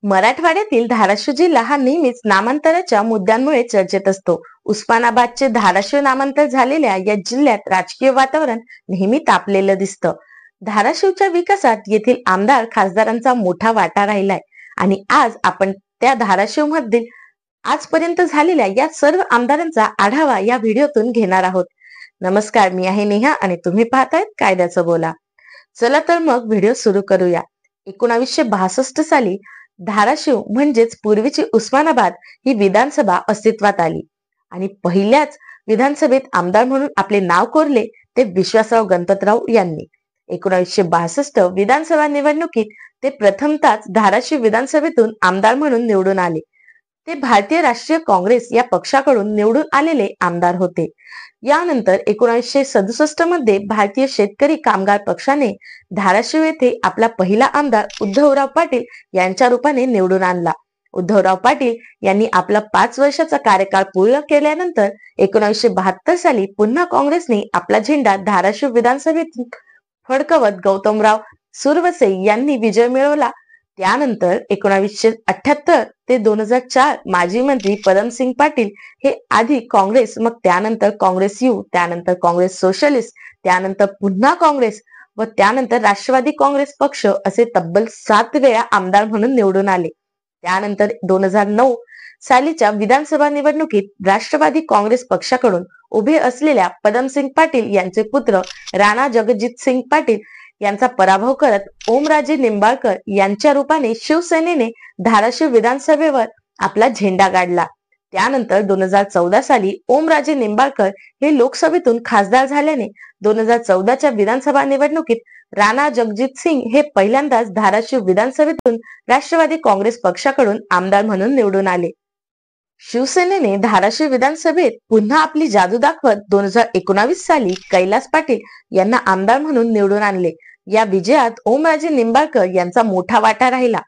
मराठवाड्यातील धाराशिव जिल्हा हा नेहमीच नामांतराच्या मुद्द्यांमुळे चर्चेत असतो. उस्मानाबादचे धाराशिव नामांतर झालेल्या या जिल्ह्यात राजकीय वातावरण नेहमी तापलेलं दिसतं. धाराशिवच्या विकासात येथील आमदार खासदारांचा मोठा वाटा राहिलाय आणि आज आपण त्या धाराशिव मधील आजपर्यंत झालेल्या या सर्व आमदारांचा आढावा या व्हिडिओतून घेणार आहोत. नमस्कार, मी आहे नेहा आणि तुम्ही पाहतायत कायद्याचं बोला. चला तर मग व्हिडिओ सुरू करूया. 1962 साली धाराशिव म्हणजेच पूर्वीची उस्मानाबाद ही विधानसभा अस्तित्वात आली आणि पहिल्याच विधानसभेत आमदार म्हणून आपले नाव कोरले ते विश्वासराव गणपतराव यांनी. 1962 विधानसभा निवडणुकीत ते प्रथमतःच धाराशिव विधानसभेतून आमदार म्हणून निवडून आले. ते भारतीय राष्ट्रीय काँग्रेस या पक्षाकडून निवडून आलेले आमदार होते. यानंतर 1967 मध्ये भारतीय शेतकरी कामगार पक्षाने धाराशिव येथे आपला पहिला आमदार उद्धवराव पाटील यांच्या रूपाने निवडून आणला. उद्धवराव पाटील यांनी आपला 5 वर्षाचा कार्यकाळ पूर्ण केल्यानंतर 1972 साली पुन्हा काँग्रेसने आपला झेंडा धाराशिव विधानसभेत फडकवत गौतमराव सुरवसे यांनी विजय मिळवला. त्यानंतर 1978 ते 2004 माजी मंत्री पदमसिंग पाटील हे आधी काँग्रेस, मग त्यानंतर काँग्रेस यू, त्यानंतर काँग्रेस सोशलिस्ट, त्यानंतर पुन्हा काँग्रेस व त्यानंतर राष्ट्रवादी काँग्रेस पक्ष असे तब्बल 7 वेळा आमदार म्हणून निवडून आले. त्यानंतर 2009 सालीच्या विधानसभा निवडणुकीत राष्ट्रवादी काँग्रेस पक्षाकडून उभे असलेल्या पदमसिंग पाटील यांचे पुत्र राणा जगजितसिंग पाटील यांचा पराभव करत ओमराजे निंबाळकर यांच्या रूपाने शिवसेनेने धाराशिव विधानसभेवर आपला झेंडा गाडला. त्यानंतर 2014 साली ओमराजे निंबाळकर हे लोकसभेतून खासदार झाल्याने 2014च्या विधानसभा निवडणुकीत राणा जगजितसिंग हे पहिल्यांदाच धाराशिव विधानसभेतून राष्ट्रवादी काँग्रेस पक्षाकडून आमदार म्हणून निवडून आले. शिवसेनेने धाराशिव विधानसभेत पुन्हा आपली जादू दाखवत 2019 साली कैलास पाटील यांना आमदार म्हणून निवडून आणले. या विजयात ओमराजे निंबाळकर यांचा मोठा वाटा राहिला.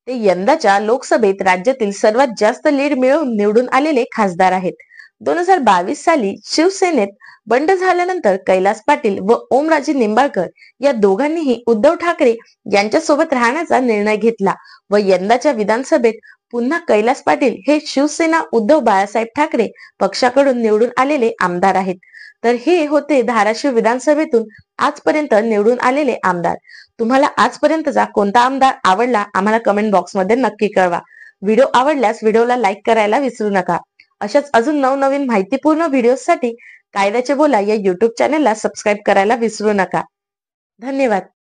ते यंदाच्या लोकसभेत राज्यातील सर्वात जास्त लीड मिळवून निवडून आलेले खासदार आहेत. 2022 साली शिवसेनेत बंड झाल्यानंतर कैलास पाटील व ओमराजे निंबाळकर या दोघांनीही उद्धव ठाकरे यांच्या सोबत राहण्याचा निर्णय घेतला व यंदाच्या विधानसभेत पुन्हा कैलास पाटील हे शिवसेना उद्धव बाळासाहेब ठाकरे पक्षाकडून निवडून आलेले आमदार आहेत. तर हे होते धाराशिव विधानसभेतून आजपर्यंत निवडून आलेले आमदार. तुम्हाला आजपर्यंतचा कोणता आमदार आवडला आम्हाला कमेंट बॉक्स मध्ये नक्की कळवा. व्हिडिओ आवडल्यास व्हिडिओला लाईक करायला विसरू नका. अशाच अजून नवनवीन माहितीपूर्ण व्हिडिओसाठी कायद्याचे बोला या युट्यूब चॅनेलला सबस्क्राईब करायला विसरू नका. धन्यवाद.